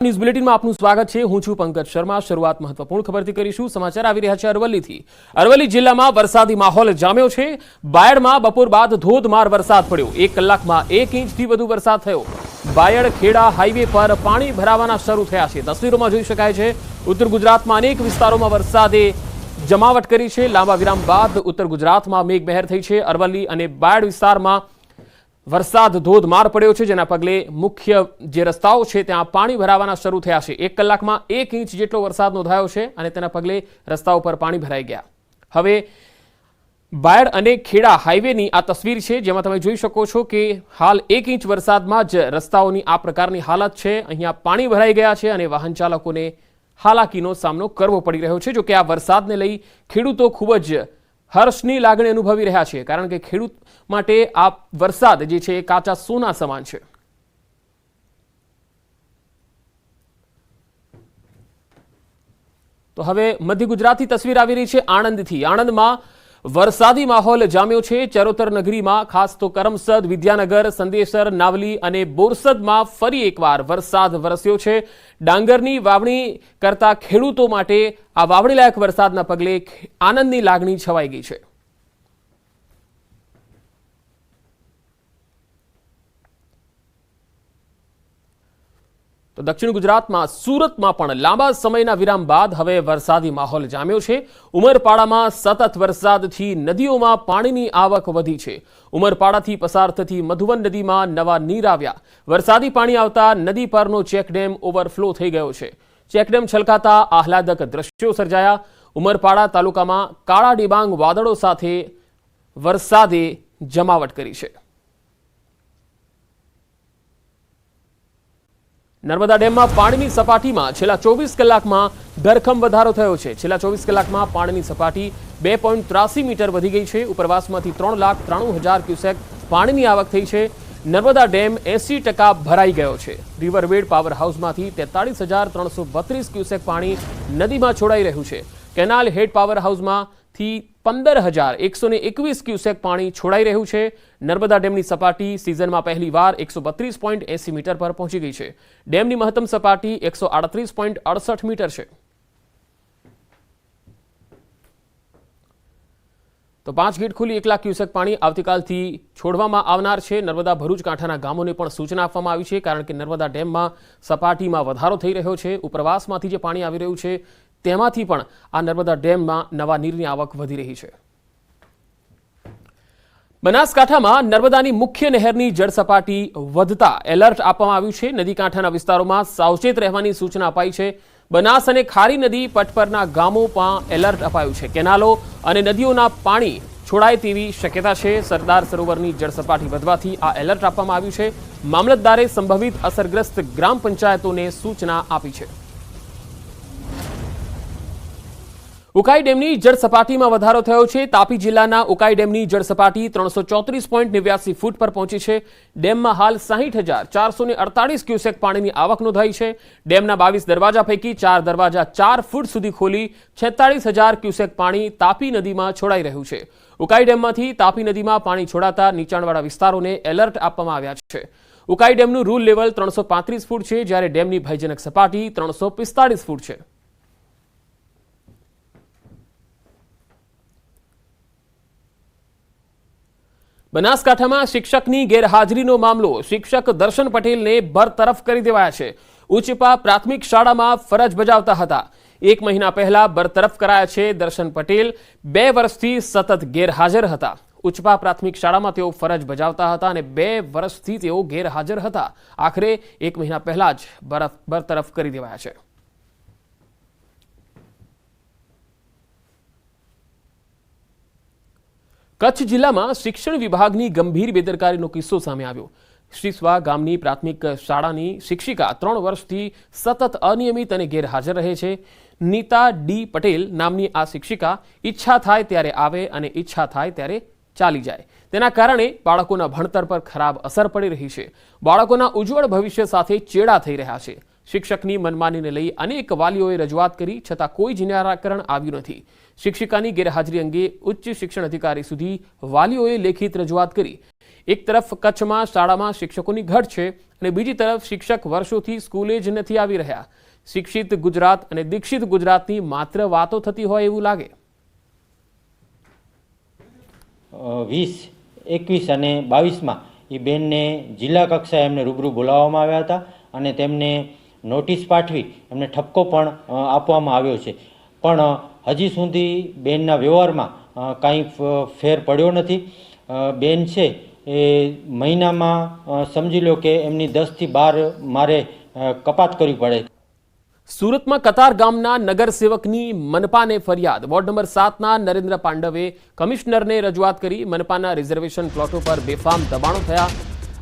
News બુલેટિનમાં આપનું સ્વાગત છે। હું છું પંકજ શર્મા। શરૂઆત મહત્વપૂર્ણ ખબરથી કરીશું। સમાચાર આવી રહ્યા છે અરવલ્લીથી। અરવલ્લી જિલ્લામાં વરસાદી માહોલ જામ્યો છે। બાયડમાં બપોર બાદ ધોધમાર વરસાદ પડ્યો। 1 કલાકમાં 1 ઇંચથી વધુ વરસાદ થયો। બાયડ ખેડા હાઈવે પર પાણી ભરાવાના શરૂ થયા છે। તસવીરોમાં જોઈ શકાય છે ઉત્તર ગુજરાતમાં અનેક વિસ્તારોમાં વરસાદે જમાવટ કરી છે। લાંબા વિરામ બાદ ઉત્તર ગુજરાતમાં મેઘમહેર થઈ છે। અરવલ્લી અને બાયડ વિસ્તારમાં વરસાદ ધોધમાર પડ્યો છે, જેના પગલે મુખ્ય જે રસ્તાઓ છે ત્યાં પાણી ભરાવાના શરૂ થયા છે। 1 કલાકમાં 1 ઇંચ જેટલો વરસાદ નોંધાયો છે અને તેના પગલે રસ્તાઓ પર પાણી ભરાઈ ગયા। હવે બાયડ અને ખેડા હાઈવેની આ તસવીર છે, જેમાં તમે જોઈ શકો છો કે હાલ 1 ઇંચ વરસાદમાં જ રસ્તાઓની આ પ્રકારની હાલત છે। અહીંયા પાણી ભરાઈ ગયા છે અને વાહન ચાલકોને હાલાકીનો સામનો કરવો પડી રહ્યો છે। જો કે આ વરસાદને લઈ ખેડૂતો ખૂબ જ હર્ષની લાગણી અનુભવી રહ્યા છે, કારણ કે ખેડૂત માટે આ વરસાદ જે છે એ કાચા સોના સમાન છે। તો હવે મધ્ય ગુજરાતની તસવીર આવી રહી છે આણંદથી। આણંદમાં વરસાદી માહોલ જામ્યો છે। ચરોતર નગરીમાં ખાસ તો કરમસદ, વિદ્યાનગર, સંદેશર, નાવલી અને બોરસદમાં ફરી એકવાર વરસાદ વરસ્યો છે। ડાંગરની વાવણી કરતા ખેડૂતો માટે આ વાવણીલાયક વરસાદના પગલે આનંદની લાગણી છવાઈ ગઈ છે। તો દક્ષિણ ગુજરાતમાં સુરતમાં પણ લાંબા સમયના વિરામ બાદ હવે વરસાદી માહોલ જામ્યો છે। ઉમરપાડામાં સતત વરસાદથી નદીઓમાં પાણીની આવક વધી છે। ઉમરપાડાથી પસાર થતી મધુવન નદીમાં નવા નીર આવ્યા। વરસાદી પાણી આવતા નદી પરનો ચેકડેમ ઓવરફ્લો થઈ ગયો છે। ચેકડેમ છલકાતા આહલાદક દ્રશ્યો સર્જાયા। ઉમરપાડા તાલુકામાં કાળા ડિબાંગ વાદળો સાથે વરસાદે જમાવટ કરી છે। નર્મદા ડેમમાં પાણીની સપાટીમાં છેલ્લા 24 કલાકમાં ધરખમ વધારો થયો છે। છેલ્લા 24 કલાકમાં પાણીની સપાટી 2.83 મીટર વધી ગઈ છે। ઉપરવાસમાંથી 3,93,000 ક્યુસેક પાણીની આવક થઈ છે। નર્મદા ડેમ 80% ભરાઈ ગયો છે। રિવરબેડ પાવર હાઉસમાંથી 43,332 ક્યુસેક પાણી નદીમાં છોડાઈ રહ્યું છે। કેનાલ હેડ પાવર હાઉસમાંથી 15,121 ક્યુસેક પાણી છોડાઈ રહ્યું છે। નર્મદા ડેમની સપાટી સિઝનમાં પહેલીવાર 132.80 મીટર પર પહોંચી ગઈ છે। ડેમની મહત્તમ સપાટી 138.68 મીટર છે। તો 5 ગેટ ખુલી 1 લાખ ક્યુસેક પાણી આવતીકાલથી છોડવામાં આવનાર છે। નર્મદા ભરૂચ કાંઠાના ગામોને પણ સૂચના આપવામાં આવી છે, કારણ કે નર્મદા ડેમમાં સપાટીમાં વધારો થઈ રહ્યો છે। ઉપરવાસમાંથી જે પાણી આવી રહ્યું છે તેમાંથી પણ આ નર્મદા ડેમમાં નવા નીરની આવક વધી રહી છે। બનાસકાંઠામાં નર્મદાની મુખ્ય નહેરની જળ સપાટી વધતા એલર્ટ આપવામાં આવ્યું છે। નદી કાંઠાના વિસ્તારોમાં સાવચેત રહેવાની સૂચના અપાઈ છે। બનાસ અને ખારી નદી પટ પરના ગામોમાં એલર્ટ અપાયું છે। કેનાલો અને નદીઓના પાણી છોડાય તેવી શક્યતા છે। સરદાર સરોવરની જળ સપાટી વધવાથી આ એલર્ટ આપવામાં આવ્યું છે। મામલતદારે સંભવિત અસરગ્રસ્ત ગ્રામ પંચાયતોને સૂચના આપી છે। ઉકાઈ ડેમની જળ સપાટીમાં વધારો થયો છે। તાપી જિલ્લાના ઉકાઈ ડેમની જળ સપાટી 334.89 ફૂટ પર પહોંચી છે। ડેમમાં હાલ 60,448 ક્યુસેક પાણીની આવક નોંધાઈ છે। ડેમના 22 દરવાજા પૈકી 4 દરવાજા 4 ફૂટ સુધી ખોલી 46,000 ક્યુસેક પાણી તાપી નદીમાં છોડાઈ રહ્યું છે। ઉકાઈ ડેમમાંથી તાપી નદીમાં પાણી છોડાતા નીચાણવાળા વિસ્તારોને એલર્ટ આપવામાં આવ્યા છે। ઉકાઈ ડેમનું રૂલ લેવલ 335 ફૂટ છે, જ્યારે ડેમની ભયજનક સપાટી 345 ફૂટ છે। બનાસકાંઠામાં શિક્ષકની ગેરહાજરીનો મામલો। શિક્ષક દર્શન પટેલને બરતરફ કરી દેવાયા છે। ઉચપા પ્રાથમિક શાળામાં ફરજ બજાવતા હતા। 1 મહિના પહેલા બરતરફ કરાયા છે। દર્શન પટેલ 2 વર્ષથી સતત ગેરહાજર હતા। ઉચપા પ્રાથમિક શાળામાં તેઓ ફરજ બજાવતા હતા અને 2 વર્ષથી તેઓ ગેરહાજર હતા। આખરે 1 મહિના પહેલા જ બરતરફ કરી દેવાયા છે। કચ્છ જિલ્લામાં શિક્ષણ વિભાગની ગંભીર બેદરકારીનો કિસ્સો સામે આવ્યો। શ્રીસ્વા ગામની પ્રાથમિક શાળાની શિક્ષિકા 3 વર્ષથી સતત અનિયમિત અને ગેરહાજર રહે છે। નીતા ડી પટેલ નામની આ શિક્ષિકા ઈચ્છા થાય ત્યારે આવે અને ઈચ્છા થાય ત્યારે ચાલી જાય। તેના કારણે બાળકોના ભણતર પર ખરાબ અસર પડી રહી છે। બાળકોના ઉજ્જવળ ભવિષ્ય સાથે ચેડા થઈ રહ્યા છે। શિક્ષકની મનમાનીને લઈ અનેક વાલીઓએ રજૂઆત કરી, છતાં કોઈ જ નિરાકરણ આવ્યું નથી। શિક્ષિકાની ગેરહાજરી અંગે ઉચ્ચ શિક્ષણ અધિકારી સુધી વાલીઓએ લેખિત રજૂઆત કરી। એક તરફ કચ્છમાં શાળામાં શિક્ષકોની ઘટ છે અને બીજી તરફ શિક્ષક વર્ષોથી સ્કૂલે જ નથી આવી રહ્યા. શિક્ષિત ગુજરાત અને દીક્ષિત ગુજરાતની માત્ર વાતો થતી હોય એવું લાગે. 20, 21 અને 22માં એ બેનને જિલ્લા કક્ષાએ એમને રૂબરૂ બોલાવવામાં આવ્યા હતા અને તેમને નોટિસ પાઠવી એમને ઠપકો પણ આપવામાં આવ્યો છે. પણ હજી સુધી બેનના વ્યવહારમાં કાંઈ ફેર પડ્યો નથી. બેન છે એ મહિનામાં સમજી લો કે એમની 10 થી 12 મારે કપાત કરવી પડે. સુરતમાં કતાર ગામના નગરસેવકની મનપાને ફરિયાદ. વોર્ડ નંબર 7ના નરેન્દ્ર પાંડવે કમિશનરને રજૂઆત કરી. મનપાના રિઝર્વેશન પ્લોટો પર બેફામ દબાણો થયા.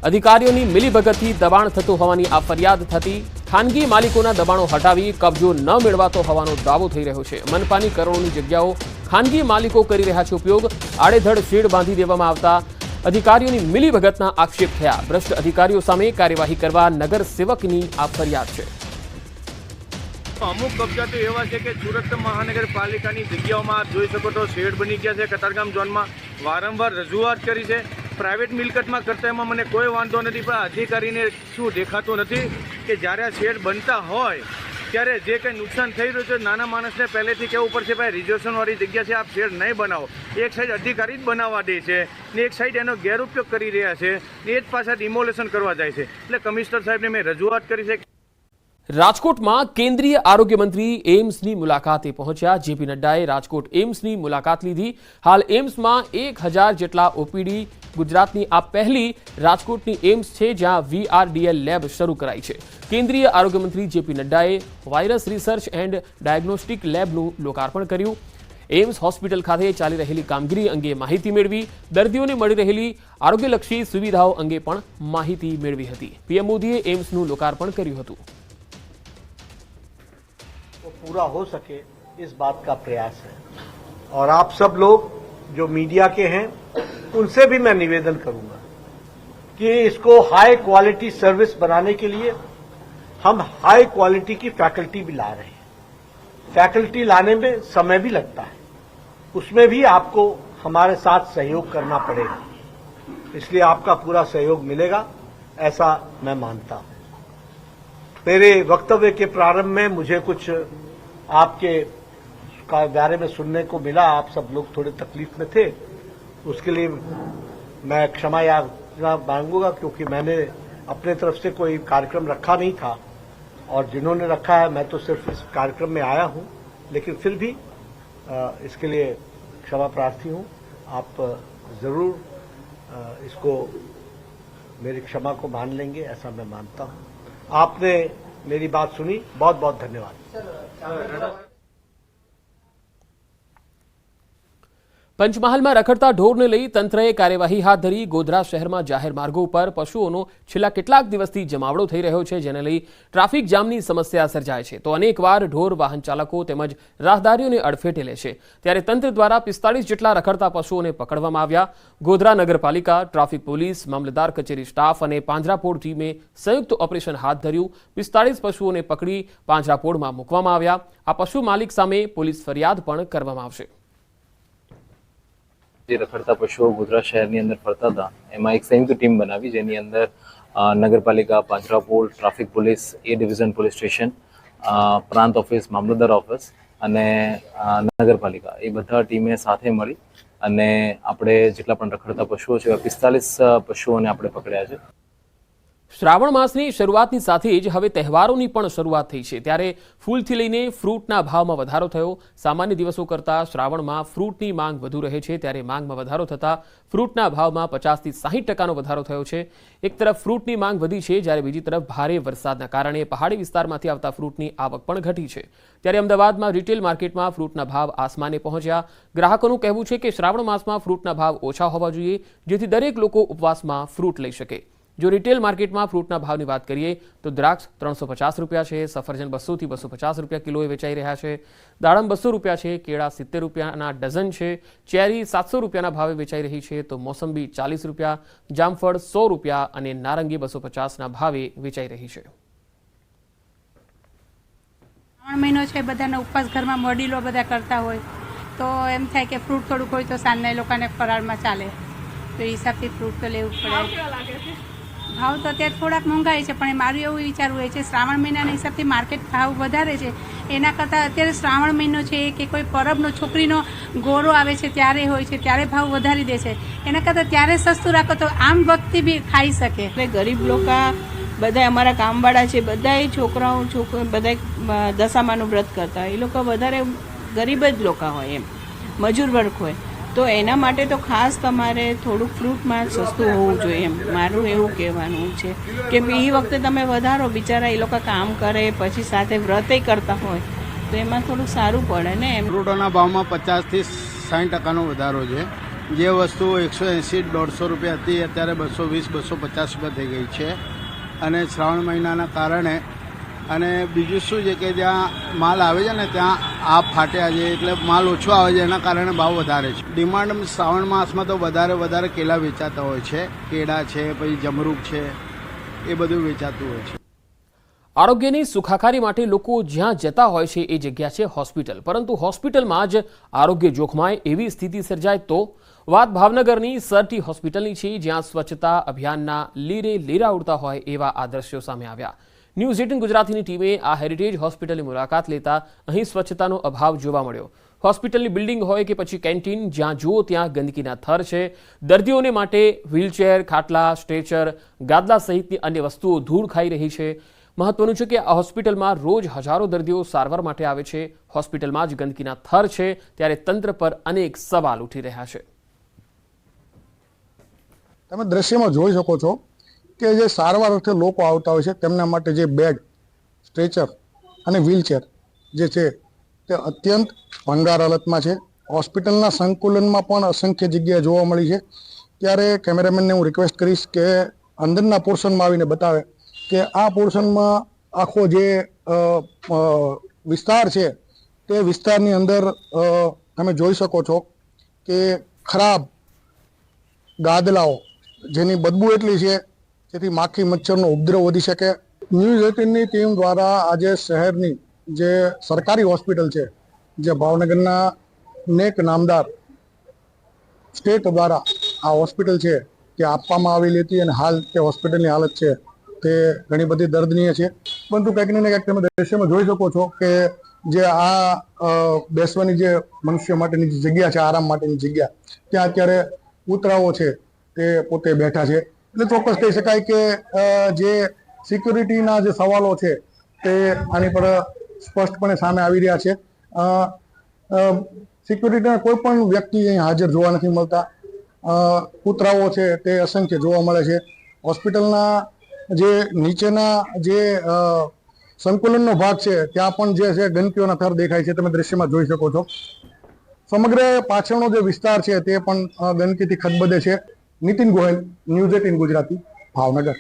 અધિકારીઓની મિલીભગતથી દબાણ થતું હોવાની આ ફરિયાદ થતી. ખાનગી માલિકોના દબાણો હટાવી કબજો ન મેળવાતો હોવાનો દાવો થઈ રહ્યો છે. મનપાની કરોડોની જગ્યાઓ ખાનગી માલિકો કરી રહ્યા છે ઉપયોગ. આડેધડ શેડ બાંધી દેવામાં આવતા અધિકારીઓની મિલીભગતના આક્ષેપ થયા. ભ્રષ્ટ અધિકારીઓ સામે કાર્યવાહી કરવા નગરસેવકની આ ફરિયાદ છે. અમુક કબજા તો એવા છે કે સુરત મહાનગરપાલિકાની જગ્યાઓમાં આપ જોઈ શકો તો શેડ બની ગયા છે. કતારગામ ઝોનમાં વારંવાર રજૂઆત કરી છે. પ્રાઇવેટ મિલકતમાં કરતા એમાં મને કોઈ વાંધો નથી, પણ અધિકારીને શું દેખાતું નથી કે જ્યારે આ શેડ બનતા હોય ત્યારે જે કંઈ નુકસાન થઈ રહ્યું છે નાના માણસને પહેલેથી કહેવું પડશે ભાઈ રિઝર્વેશનવાળી જગ્યા છે, આપ શેડ નહીં બનાવો. એક સાઈડ અધિકારી જ બનાવવા દે છે ને એક સાઈડ એનો ગેરઉપયોગ કરી રહ્યા છે ને એ જ પાછા ડિમોલેશન કરવા જાય છે. એટલે કમિશનર સાહેબને મેં રજૂઆત કરી છે. રાજકોટમાં કેન્દ્રીય આરોગ્ય મંત્રી એમ્સની મુલાકાતે પહોંચ્યા. જેપી નડ્ડાએ રાજકોટ એમ્સની મુલાકાત લીધી. હાલ એમ્સમાં 1000 જેટલા ઓપીડી. ગુજરાતની આ પહેલી રાજકોટની એમ્સ છે જ્યાં VRDL લેબ શરૂ કરાઈ છે. કેન્દ્રીય આરોગ્ય મંત્રી જેપી નડ્ડાએ વાયરસ રિસર્ચ એન્ડ ડાયગ્નોસ્ટિક લેબનું લોકાર્પણ કર્યું. એમ્સ હોસ્પિટલ ખાતે ચાલી રહેલી કામગીરી અંગે માહિતી મેળવી. દર્દીઓને મળી રહેલી આરોગ્યલક્ષી સુવિધાઓ અંગે પણ માહિતી મેળવી હતી. પીએમ મોદીએ એમ્સનું લોકાર્પણ કર્યું હતું. पूरा हो सके इस बात का प्रयास है और आप सब लोग जो मीडिया के हैं उनसे भी मैं निवेदन करूंगा कि इसको हाई क्वालिटी सर्विस बनाने के लिए हम हाई क्वालिटी की फैकल्टी भी ला रहे हैं. फैकल्टी लाने में समय भी लगता है, उसमें भी आपको हमारे साथ सहयोग करना पड़ेगा. इसलिए आपका पूरा सहयोग मिलेगा ऐसा मैं मानता हूं. मेरे वक्तव्य के प्रारंभ में मुझे कुछ आपके बारे में सुनने को मिला. आप सब लोग थोड़े तकलीफ में थे, उसके लिए मैं क्षमा याचना मांगूंगा क्योंकि मैंने अपने तरफ से कोई कार्यक्रम रखा नहीं था और जिन्होंने रखा है मैं तो सिर्फ इस कार्यक्रम में आया हूं. लेकिन फिर भी इसके लिए क्षमा प्रार्थी हूं. आप जरूर इसको मेरी क्षमा को मान लेंगे ऐसा मैं मानता हूं. आपने मेरी बात सुनी, बहुत बहुत धन्यवाद. પંચમહાલમાં રખડતા ઢોરને લઈ તંત્રએ કાર્યવાહી હાથ ધરી. ગોધરા શહેરમાં જાહેર માર્ગો ઉપર પશુઓનો છેલ્લા કેટલાક દિવસથી જમાવડો થઈ રહ્યો છે, જેને લઈ ટ્રાફિક જામની સમસ્યા સર્જાય છે. તો અનેકવાર ઢોર વાહન ચાલકો તેમજ રાહદારીઓને અડફેટે લે છે. ત્યારે તંત્ર દ્વારા 45 જેટલા રખડતા પશુઓને પકડવામાં આવ્યા. ગોધરા નગરપાલિકા, ટ્રાફિક પોલીસ, મામલતદાર કચેરી સ્ટાફ અને પાંજરાપોળ ટીમે સંયુક્ત ઓપરેશન હાથ ધર્યું. 45 પશુઓને પકડી પાંજરાપોળમાં મૂકવામાં આવ્યા. આ પશુ માલિક સામે પોલીસ ફરિયાદ પણ કરવામાં આવશે. જે રખડતા પશુઓ ગોધરા શહેરની અંદર ફરતા હતા એમાં એક સંયુક્ત ટીમ બનાવી, જેની અંદર નગરપાલિકા, પાંજરાપોળ, traffic police, A division police station, પ્રાંત ઓફિસ, મામલતદાર ઓફિસ અને નગરપાલિકા એ બધા ટીમે સાથે મળી અને આપણે જેટલા પણ રખડતા પશુઓ છે 45 પશુઓને આપણે પકડ્યા છે. શ્રાવણ માસની શરૂઆતની સાથે જ હવે તહેવારોની પણ શરૂઆત થઈ છે. ત્યારે ફૂલથી લઈને ફ્રૂટના ભાવમાં વધારો થયો. સામાન્ય દિવસો કરતાં શ્રાવણમાં ફ્રૂટની માંગ વધુ રહે છે, ત્યારે માંગમાં વધારો થતાં ફ્રૂટના ભાવમાં 50 થી 60% વધારો થયો છે. એક તરફ ફ્રૂટની માંગ વધી છે, જ્યારે બીજી તરફ ભારે વરસાદના કારણે પહાડી વિસ્તારમાંથી આવતા ફ્રૂટની આવક પણ ઘટી છે. ત્યારે અમદાવાદમાં રિટેલ માર્કેટમાં ફ્રૂટના ભાવ આસમાને પહોંચ્યા. ગ્રાહકોનું કહેવું છે કે શ્રાવણ માસમાં ફ્રૂટના ભાવ ઓછા હોવા જોઈએ, જેથી દરેક લોકો ઉપવાસમાં ફ્રૂટ લઈ શકે. જો રિટેલ માર્કેટમાં ફ્રૂટના ભાવની વાત કરીએ તો દ્રાક્ષ 350 રૂપિયા છે, સફરજન 200 થી 250 રૂપિયા કિલોએ વેચાઈ રહ્યા છે, દાડમ 200 રૂપિયા છે, કેળા 70 રૂપિયાના ડઝન છે, ચેરી 700 રૂપિયાના ભાવે વેચાઈ રહી છે, તો મોસંબી 40 રૂપિયા, જામફળ 100 રૂપિયા અને નારંગી 250ના ભાવે વેચાઈ રહી છે. શ્રાવણ મહિનો છે, બધાના ઉપવાસ ઘરમાં વડીલો બધા કરતા હોય તો એમ થાય કે ફ્રૂટ થોડુંક હોય તો સાંજના લોકોને ફરાળમાં ચાલે. તો એ હિસાબથી ફ્રૂટ તો લેવું પડે. ભાવ તો અત્યારે થોડાક મોંઘાઈ છે, પણ મારું એવું વિચારવું હોય છે શ્રાવણ મહિનાના હિસાબથી માર્કેટ ભાવ વધારે છે એના કરતાં અત્યારે શ્રાવણ મહિનો છે કે કોઈ પરબનો છોકરીનો ગોરો આવે છે ત્યારે હોય છે ત્યારે ભાવ વધારી દે છે, એના કરતાં ત્યારે સસ્તું રાખો તો આમ વ્યક્તિ બી ખાઈ શકે. એટલે ગરીબ લોકો બધા અમારા કામવાળા છે, બધાય છોકરાઓ બધા દશામાનું વ્રત કરતા હોય, એ લોકો વધારે ગરીબ જ લોકો હોય, એમ મજૂર વર્ગ હોય, તો એના માટે તો ખાસ તમારે થોડુંક ફ્રૂટમાં સસ્તું હોવું જોઈએ એમ મારું એવું કહેવાનું છે કે એ વખતે તમે વધારો, બિચારા એ લોકો કામ કરે પછી સાથે વ્રતે કરતા હોય તો એમાં થોડુંક સારું પડે ને એમ. ફ્રૂટોના ભાવમાં 50 થી 60% વધારો છે. જે વસ્તુ 180-150 રૂપિયા હતી અત્યારે 220-250 રૂપિયા થઈ ગઈ છે. અને શ્રાવણ મહિનાના કારણે અને બીજું શું છે કે જ્યાં માલ આવે છે ને ત્યાં આપ ફાટ્યા છે એટલે માલ ઓછો આવે છે, એના કારણે ભાવ વધારે છે. ડિમાન્ડ શ્રાવણ માસમાં તો વધારે કેળા વેચાતા હોય છે, કેળા છે, પછી જમરૂખ છે, એ બધું વેચાતું હોય છે. આરોગ્યની સુખાકારી માટે લોકો જ્યાં જતા હોય છે એ જગ્યા છે હોસ્પિટલ, પરંતુ હોસ્પિટલમાં જ આરોગ્ય જોખમાય એવી સ્થિતિ સર્જાય તો? વાત ભાવનગરની સરટી હોસ્પિટલની છે, જ્યાં સ્વચ્છતા અભિયાનના લીરા ઉડતા હોય એવા આ દ્રશ્યો સામે આવ્યા. ન્યૂઝ 18 ગુજરાતીની ટીમે આ હેરિટેજ હોસ્પિટલની મુલાકાત લેતા અહીં સ્વચ્છતાનો અભાવ જોવા મળ્યો. હોસ્પિટલની બિલ્ડિંગ હોય કે પછી કેન્ટીન, જ્યાં જુઓ ત્યાં ગંદકીના થર છે. દર્દીઓને માટે વ્હીલચેર, ખાટલા, સ્ટ્રેચર, ગાદલા સહિતની અન્ય વસ્તુઓ ધૂળ ખાઈ રહી છે. મહત્વનું છે કે આ હોસ્પિટલમાં રોજ હજારો દર્દીઓ સારવાર માટે આવે છે. હોસ્પિટલમાં જ ગંદકીના થર છે, ત્યારે તંત્ર પર અનેક સવાલ ઉઠી રહ્યા છે. તમે દ્રશ્યમાં જોઈ શકો છો કે જે સારવાર અર્થે લોકો આવતા હોય છે તેમના માટે જે બેડ, સ્ટ્રેચર અને વ્હીલચેર જે છે તે અત્યંત ભંગાર હાલતમાં છે. હોસ્પિટલના સંકુલનમાં પણ અસંખ્ય જગ્યાએ જોવા મળી છે. ત્યારે કેમેરામેનને હું રિક્વેસ્ટ કરીશ કે અંદરના પોર્શનમાં આવીને બતાવે કે આ પોર્શનમાં આખો જે વિસ્તાર છે તે વિસ્તારની અંદર તમે જોઈ શકો છો કે ખરાબ ગાદલાઓ, જેની બદબુ એટલી છે જેથી માખી મચ્છરનો ઉપદ્રવ વધી શકે. ન્યૂઝ 18ની ટીમ દ્વારા આજે શહેરની જે સરકારી હોસ્પિટલ છે, જે ભાવનગરના નેક નામદાર સ્ટેટ દ્વારા આ હોસ્પિટલ છે તે આપવામાં આવેલી હતી અને હાલ તે હોસ્પિટલની હાલત છે તે ઘણી બધી દર્દનીય છે. પરંતુ કંઈક ને કંઈક તમે દ્રશ્યમાં જોઈ શકો છો કે જે આ બેસવાની જે મનુષ્ય માટેની જે જગ્યા છે, આરામ માટેની જગ્યા, ત્યાં અત્યારે કૂતરાઓ છે તે પોતે બેઠા છે. એટલે ચોક્કસ કહી શકાય કે જે સિક્યુરિટીના જે સવાલો છે તે આની પર સ્પષ્ટપણે સામે આવી રહ્યા છે. સિક્યુરિટીના કોઈ પણ વ્યક્તિ અહીં હાજર જોવા નથી મળતા. કૂતરાઓ છે તે અસંખ્ય જોવા મળે છે. હોસ્પિટલના જે નીચેના જે સંકુલનનો ભાગ છે ત્યાં પણ જે છે ગંદકીઓના થર દેખાય છે, તમે દ્રશ્યમાં જોઈ શકો છો. સમગ્ર પાછળનો જે વિસ્તાર છે તે પણ ગંદકીથી ખદબદે છે. નીતિન ગોહિલ, ન્યૂઝ 18 ગુજરાતી, ભાવનગર.